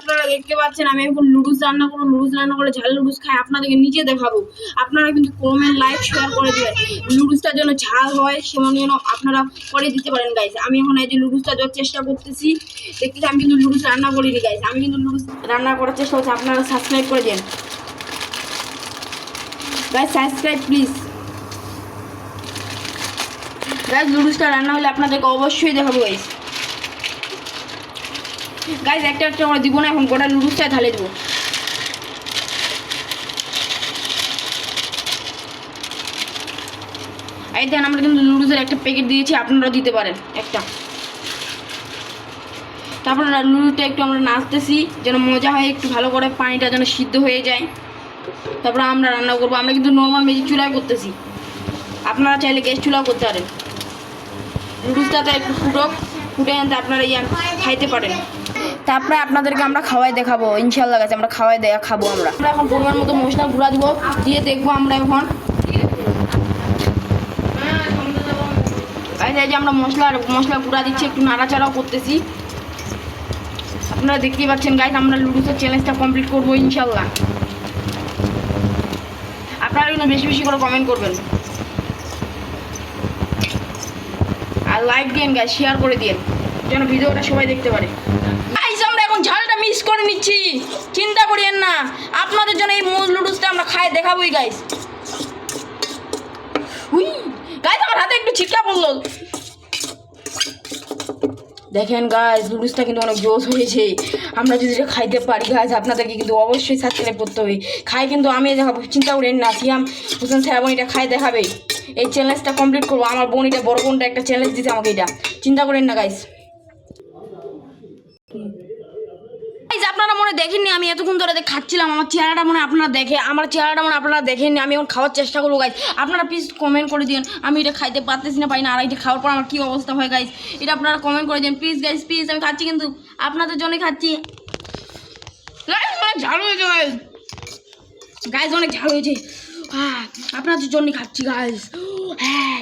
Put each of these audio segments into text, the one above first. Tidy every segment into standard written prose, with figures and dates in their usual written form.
আপনারা দেখতে পাচ্ছেন আমি এখন নুডলস রান্না করবো। নুডলস রান্না করে ঝাল নুডলস খাই, আপনাদেরকে নিজে দেখাবো। আপনারা কিন্তু কমেন্ট লাইক শেয়ার করে দেবেন। নুডলসটার জন্য ঝাল হয় সেমন যেন আপনারা করে দিতে পারেন গাইস। আমি এখন এই যে নুডলসটা দেওয়ার চেষ্টা করতেছি, দেখতেছি আমি কিন্তু নুডলস রান্না করিনি গাইস। আমি কিন্তু নুডলস রান্না করার চেষ্টা করছি। আপনারা সাবস্ক্রাইব করে দেন গাইস, সাবস্ক্রাইব প্লিজ গাইস। নুডলসটা রান্না হলে আপনাদেরকে অবশ্যই দেখাবো গাইস। গাইস একটা একটা করে দিব না, এখন গোটা নুডলসটা ঢালে দেবো। এই দেখেন আমরা কিন্তু নুডলসের একটা প্যাকেট দিয়েছি, আপনারা দিতে পারেন একটা। তারপর নুডলসটা একটু আমরা নাড়তেছি যেন মজা হয়, একটু ভালো করে পানিটা যেন সিদ্ধ হয়ে যায়। তারপরে আমরা রান্না করবো। আমরা কিন্তু নর্মাল মেজি চুলায় করতেছি, আপনারা চাইলে গ্যাস চুলাও করতে পারেন। নুডলসটা একটু ফুটে আনতে আপনারা খাইতে পারেন। তারপরে আপনাদেরকে আমরা খাওয়াই দেখাবো ইনশাল্লাহ গাছ। আমরা খাওয়াই খাবো। আমরা এখন পরিমাণ মতো মশলা গুঁড়া দিব, দিয়ে দেখবো আমরা এখন এই যে আমরা মশলা গুঁড়া দিচ্ছি, একটু নাড়াচাড়াও করতেছি। আপনারা দেখতেই পাচ্ছেন গাইস, আমরা নুডলসের চ্যালেঞ্জটা কমপ্লিট করবো ইনশাল্লাহ। আপনারা কিন্তু বেশি বেশি করে কমেন্ট করবেন আর লাইক দিন গাইস, শেয়ার করে দিন যেন ভিডিওটা সবাই দেখতে পারে। গাইস আমরা এখন ঝালটা মিক্স করে নিচ্ছি, চিন্তা করিয়েন না। আপনাদের জন্য এই মূল নুডলসটা আমরা খাই দেখাবোই গাইস। গাইস আমার হাতে একটু ছিটকা পড়লো। দেখেন গাইস নুডলসটা কিন্তু অনেক জোস হয়েছে। আমরা যদি এটা খাইতে পারি গাইস, আপনাদেরকে কিন্তু অবশ্যই সাবস্ক্রাইব করতে হবে। খাই কিন্তু আমি দেখাবো, চিন্তা করেন না। সিয়াম হোসেন সাহেব এটা খাই দেখাবে। এই চ্যালেঞ্জটা কমপ্লিট করবো। আমার বোন এটা বড় বোনটা একটা চ্যালেঞ্জ দিতে আমাকে, এটা চিন্তা করেন না গাইস। আপনারা মনে দেখেননি আমি এতক্ষণ ধরে খাচ্ছিলাম, আমার চেহারাটা মনে আপনারা দেখেননি। আমি এখন খাওয়ার চেষ্টা করবো গাইস। আপনারা প্লিজ কমেন্ট করে দিন আমি এটা খাইতে পারতেছি না, পাই না। আর এটা খাওয়ার পর আমার কী অবস্থা হয় গাইস, এটা আপনারা কমেন্ট করে দিন প্লিজ গাইস, প্লিজ। আমি খাচ্ছি কিন্তু আপনাদের জন্যই খাচ্ছি অনেক ঝাল হয়েছে গাইস, অনেক ঝাল হয়েছে। হ্যাঁ আপনাদের জন্যই খাচ্ছি গাইস। হ্যাঁ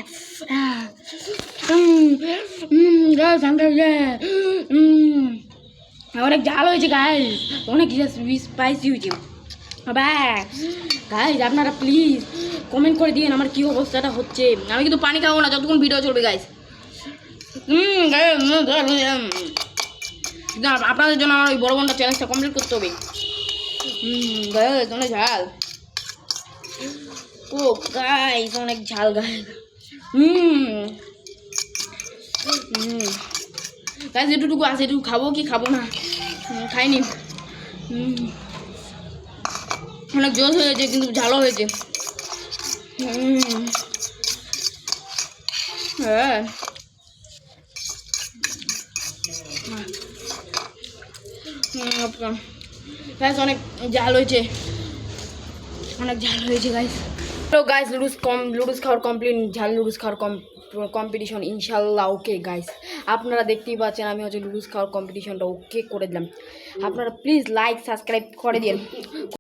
অনেক ঝাল হয়েছে গাইস, অনেক স্পাইসি হয়েছে গাইস। আপনারা প্লিজ কমেন্ট করে দিন আমার কী অবস্থাটা হচ্ছে। আমি কিন্তু পানি খাবো না যতক্ষণ ভিডিও চলবে গাইস। আপনাদের জন্য আমার ওই বড় বোনটা চ্যালেঞ্জটা কমপ্লিট করতে হবে। গাইস অনেক ঝাল, ও গাইস অনেক ঝাল গাইস। গাইস এটুকু আছে, এটুকু খাবো কি খাবো না খাইনি। অনেক জোর হয়েছে কিন্তু ঝালও হয়েছে। হ্যাঁ গাইস অনেক ঝাল হয়েছে, অনেক ঝাল হয়েছে গাইস। তো গাইস লুডুস খাওয়ার কমপ্লিট, ঝাল লুডুস খাওয়ার কম্পিটিশন ইনশাল্লাহ ওকে গাইস। আপনারা দেখতেই পাচ্ছেন আমি হচ্ছে লুডুস খাওয়ার কম্পিটিশনটা ওকে করে দিলাম। আপনারা প্লিজ লাইক সাবস্ক্রাইব করে দিন।